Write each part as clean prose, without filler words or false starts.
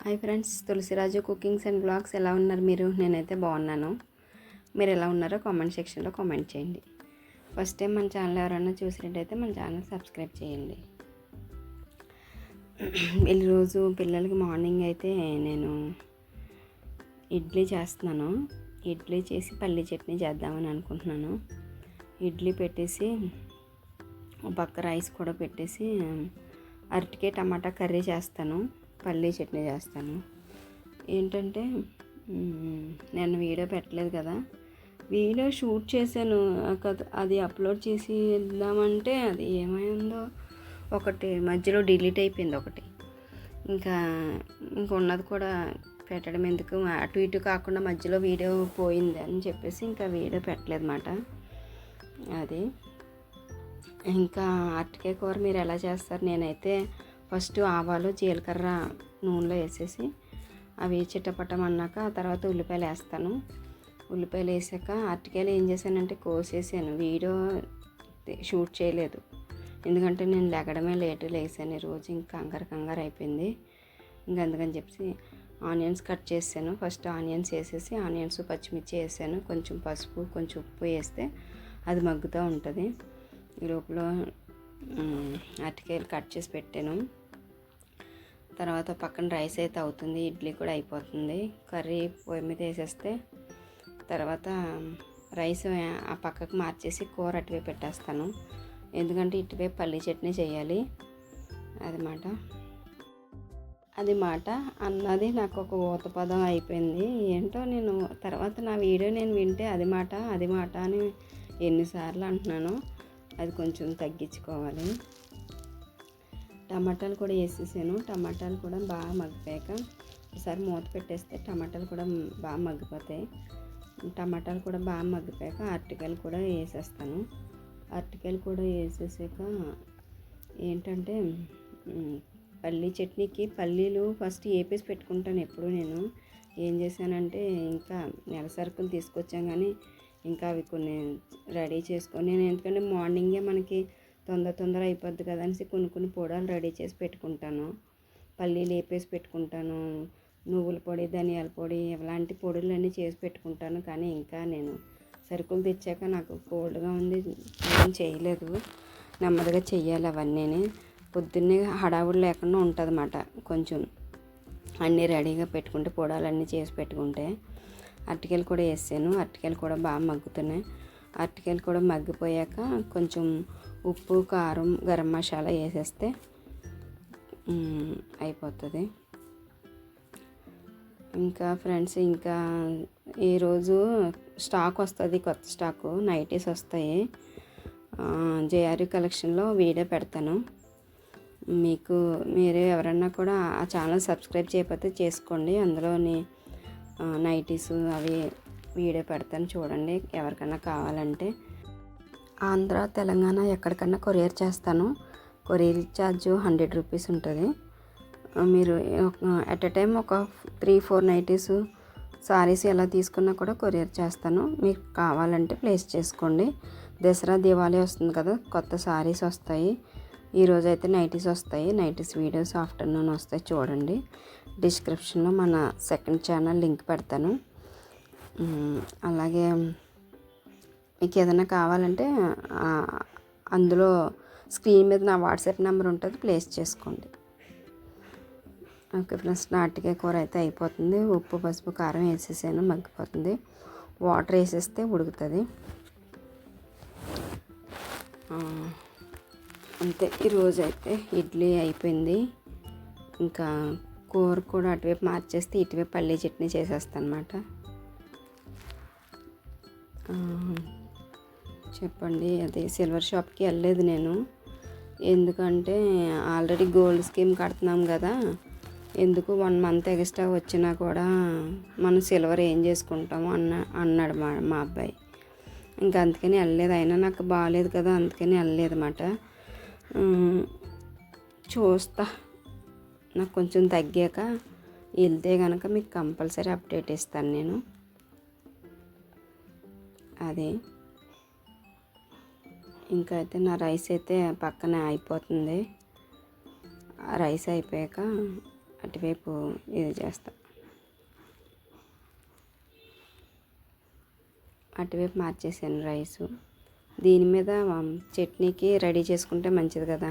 Hi friends, Tulasiraju cookings and blogs ఎలా ఉన్నారు మీరు? నేనైతే బాగున్నాను. మీరు ఎలా ఉన్నారో కామెంట్ సెక్షన్లో కామెంట్ చేయండి. ఫస్ట్ టైం మన ఛానల్ ఎవరైనా చూసినట్టయితే మన ఛానల్ సబ్స్క్రైబ్ చేయండి. ఈరోజు పిల్లలకి మార్నింగ్ అయితే నేను ఇడ్లీ చేస్తున్నాను. ఇడ్లీ చేసి పల్లీ చట్నీ చేద్దామని అనుకుంటున్నాను. ఇడ్లీ పెట్టేసి పక్క రైస్ కూడా పెట్టేసి అరటికాయ టమాటా కర్రీ చేస్తాను, పల్లీ చట్నీ చేస్తాను. ఏంటంటే నేను వీడియో పెట్టలేదు కదా, వీడియో షూట్ చేశాను కదా, అది అప్లోడ్ చేసి ఇద్దామంటే అది ఏమైందో ఒకటి మధ్యలో డిలీట్ అయిపోయింది. ఒకటి ఇంకా ఉన్నది కూడా పెట్టడం ఎందుకు, అటు ఇటు కాకుండా మధ్యలో వీడియో పోయింది అని చెప్పేసి ఇంకా వీడియో పెట్టలేదు అన్నమాట. అది ఇంకా అరటికాయ కూర మీరు ఎలా చేస్తారు? నేనైతే ఫస్ట్ ఆవాలు జీలకర్ర నూనెలో వేసేసి అవి చిట్టపట్టం అన్నాక తర్వాత ఉల్లిపాయలు వేస్తాను. ఉల్లిపాయలు వేసాక అరటికాయలు ఏం చేశానంటే కోసేసాను. వీడియో షూట్ చేయలేదు ఎందుకంటే నేను లెగడమే లేటు లేసాను ఈరోజు. ఇంకా కంగారు అయిపోయింది. ఇంకా అందుకని చెప్పి ఆనియన్స్ కట్ చేసాను. ఫస్ట్ ఆనియన్స్ వేసేసి ఆనియన్స్ పచ్చిమిర్చి వేసాను. కొంచెం పసుపు కొంచెం ఉప్పు వేస్తే అది మగ్గుతూ ఉంటుంది. ఈ లోపల అరటికాయలు కట్ చేసి పెట్టాను. తర్వాత పక్కన రైస్ అయితే అవుతుంది, ఇడ్లీ కూడా అయిపోతుంది. కర్రీ పొయ్యి మీద వేసేస్తే తర్వాత రైస్ ఆ పక్కకు మార్చేసి కూర అటువైపు పెట్టేస్తాను. ఎందుకంటే ఇటువైపు పల్లీ చట్నీ చేయాలి. అది మాట అన్నది నాకు ఒక ఊత పదం అయిపోయింది. ఏంటో నేను తర్వాత నా వీడియో నేను వింటే అది మాట అని ఎన్నిసార్లు అంటున్నాను. అది కొంచెం తగ్గించుకోవాలి. టమాటాలు కూడా వేసేసాను. టమాటాలు కూడా బాగా మగ్గిపోయాక ఒకసారి మూత పెట్టేస్తే టమాటాలు కూడా బాగా మగ్గిపోతాయి. టమాటాలు కూడా బాగా మగ్గిపోయాక అరటికాయలు కూడా వేసేస్తాను. అరటికాయలు కూడా వేసేసాక ఏంటంటే పల్లీ చట్నీకి పల్లీలు ఫస్ట్ వేపేసి పెట్టుకుంటాను ఎప్పుడు. నేను ఏం చేశానంటే ఇంకా నెల సరుకులు తీసుకొచ్చాం కానీ ఇంకా అవి కొన్ని రెడీ చేసుకొని నేను ఎందుకంటే మార్నింగే మనకి తొందర అయిపోద్ది కదా అనేసి కొన్ని పొడాలు రెడీ చేసి పెట్టుకుంటాను. పల్లీలు వేపేసి పెట్టుకుంటాను, నువ్వుల పొడి ధనియాల పొడి ఇలాంటి పొడులన్నీ చేసి పెట్టుకుంటాను. కానీ ఇంకా నేను సరుకులు తెచ్చాక నాకు కోల్డ్గా ఉంది, ఏం చేయలేదు. నెమ్మదిగా చెయ్యాలి అవన్నీ. పొద్దున్నే హడావుడి లేకుండా ఉంటుంది అన్నమాట. కొంచెం అన్నీ రెడీగా పెట్టుకుంటే పొడాలన్నీ చేసి పెట్టుకుంటే. అరటికాయలు కూడా వేసాను. అరటికాయలు కూడా బాగా మగ్గుతున్నాయి. అరటికాయలు కూడా మగ్గిపోయాక కొంచెం ఉప్పు కారం గరం మసాలా వేసేస్తే అయిపోతుంది. ఇంకా ఫ్రెండ్స్ ఇంకా ఈరోజు స్టాక్ వస్తుంది, కొత్త స్టాకు నైటీస్ వస్తాయి. జేఆర్యు కలెక్షన్లో వీడియో పెడతాను. మీరు ఎవరన్నా కూడా ఆ ఛానల్ సబ్స్క్రైబ్ చేయకపోతే చేసుకోండి. అందులోని నైటీస్ అవి వీడియో పెడతాను, చూడండి ఎవరికన్నా కావాలంటే. ఆంధ్ర తెలంగాణ ఎక్కడికన్నా కొరియర్ చేస్తాను. కొరియర్ ఛార్జ్ 100 రూపీస్ ఉంటుంది. మీరు ఎట్ ఎ టైం ఒక 3-4 నైటీస్ సారీస్ ఎలా తీసుకున్నా కూడా కొరియర్ చేస్తాను. మీకు కావాలంటే ప్లేస్ చేసుకోండి. దసరా దివాళీ వస్తుంది కదా, కొత్త సారీస్ వస్తాయి. ఈరోజు అయితే నైటీస్ వస్తాయి. నైటీస్ వీడియోస్ ఆఫ్టర్నూన్ వస్తాయి, చూడండి. డిస్క్రిప్షన్లో మన సెకండ్ ఛానల్ లింక్ పెడతాను. అలాగే మీకు ఏదైనా కావాలంటే అందులో స్క్రీన్ మీద నా వాట్సాప్ నెంబర్ ఉంటుంది, ప్లేస్ చేసుకోండి. ఓకే ఫ్రెండ్స్, అరటికాయ కూర అయితే అయిపోతుంది. ఉప్పు పసుపు కారం వేసేసాను, మగ్గిపోతుంది. వాటర్ వేసేస్తే ఉడుకుతుంది. అంతే, ఈరోజు అయితే ఇడ్లీ అయిపోయింది. ఇంకా కూర కూడా అటువైపు మార్చేస్తే ఇటువైపు పల్లీ చట్నీ చేసేస్తాను అన్నమాట. చెప్పండి, అదే సిల్వర్ షాప్కి వెళ్ళలేదు నేను. ఎందుకంటే ఆల్రెడీ గోల్డ్ స్కీమ్ కడుతున్నాం కదా, ఎందుకు 1 మంత్ ఎక్స్ట్రా వచ్చినా కూడా మనం సిల్వర్ ఏం చేసుకుంటాము అన్నాడు మా అబ్బాయి. ఇంకా అందుకని వెళ్ళలేదు. అయినా నాకు బాగాలేదు కదా, అందుకని వెళ్ళలేదు అన్నమాట. చూస్తా, నాకు కొంచెం తగ్గాక వెళ్తే కనుక మీకు కంపల్సరీ అప్డేట్ ఇస్తాను నేను. అదే ఇంకా అయితే నా రైస్ అయితే పక్కన అయిపోతుంది. రైస్ అయిపోయాక అటువైపు ఇది చేస్తా, అటువైపు మార్చేసాను రైసు. దీని మీద చట్నీకి రెడీ చేసుకుంటే మంచిది కదా.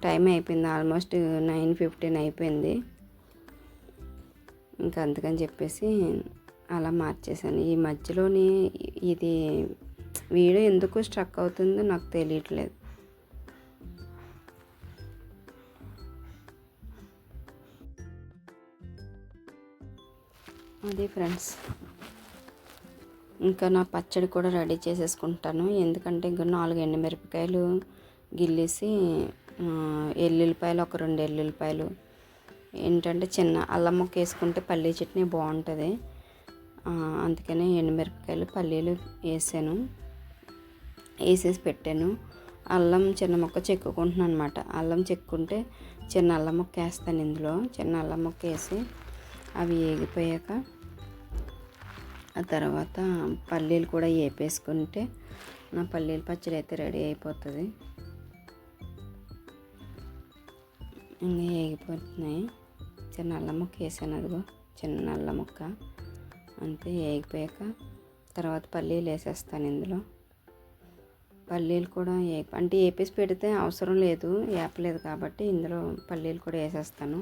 టైం అయిపోయింది, ఆల్మోస్ట్ 9:15 అయిపోయింది. ఇంకా అందుకని చెప్పేసి అలా మార్చేసాను. ఈ మధ్యలోని ఇది వీడియో ఎందుకు స్ట్రక్ అవుతుందో నాకు తెలియట్లేదు. అది ఫ్రెండ్స్, ఇంకా నా పచ్చడి కూడా రెడీ చేసేసుకుంటాను. ఎందుకంటే ఇంకా 4 ఎండుమిరపకాయలు గిల్లేసి, ఎల్లుల్లిపాయలు ఒక 2 ఎల్లుల్లిపాయలు, ఏంటంటే చిన్న అల్లం ముక్క వేసుకుంటే పల్లీ చట్నీ బాగుంటుంది. అందుకని ఎండుమిరపకాయలు పల్లీలు వేసాను, వేసేసి పెట్టాను. అల్లం చిన్న ముక్క చెక్కుకుంటున్నాను అనమాట. అల్లం చెక్కుంటే చిన్న అల్లం ముక్క వేస్తాను ఇందులో. చిన్న అల్లం ముక్క వేసి అవి వేగిపోయాక ఆ తర్వాత పల్లీలు కూడా వేపేసుకుంటే నా పల్లీల పచ్చడి అయితే రెడీ అయిపోతుంది. ఇంకా వేగిపోతున్నాయి. చిన్న అల్లం ముక్క వేసాను, అదిగో చిన్న అల్లం ముక్క. అంతే వేగిపోయాక తర్వాత పల్లీలు వేసేస్తాను ఇందులో. పల్లీలు కూడా అంటే వేపేసి పెడితే అవసరం లేదు, వేపలేదు కాబట్టి ఇందులో పల్లీలు కూడా వేసేస్తాను.